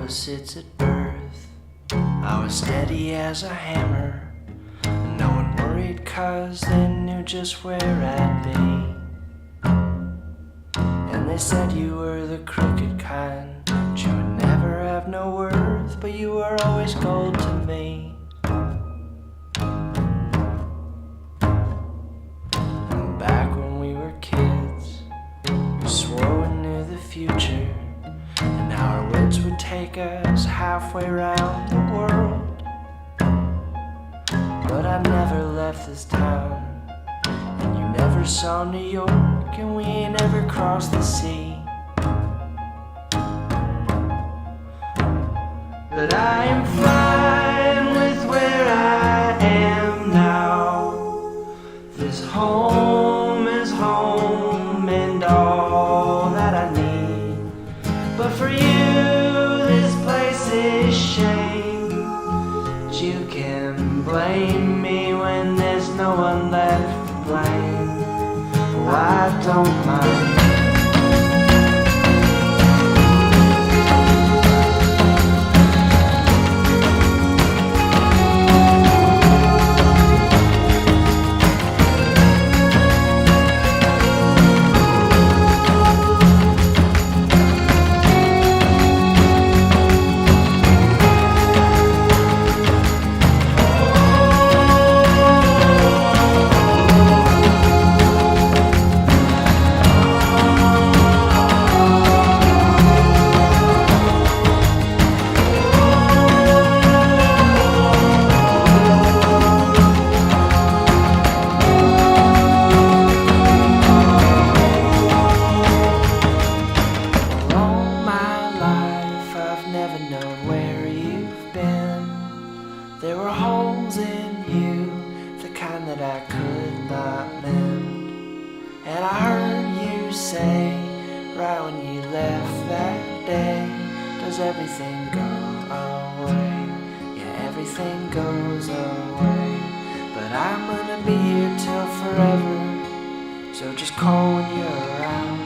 opposites at birth. I was steady as a hammer, and no one worried 'cause they knew just where I'd be. And they said you were the crooked kind, that you would never have no worth, but you were always gold to me. And back when we were kids, we swore we knew the future, and our words would take us halfway around the world. But I never left this town, and you never saw New York, and we ain't ever crossed the sea. But I am fine with where I am now. This home is home and all that I need. But for you, this place is shame. But you can blame me when there's no one left to blame. Oh, I don't mind. There were holes in you, the kind that I could not mend. And I heard you say, right when you left that day, does everything go away? Yeah, everything goes away. But I'm gonna be here till forever, so just call when you're around.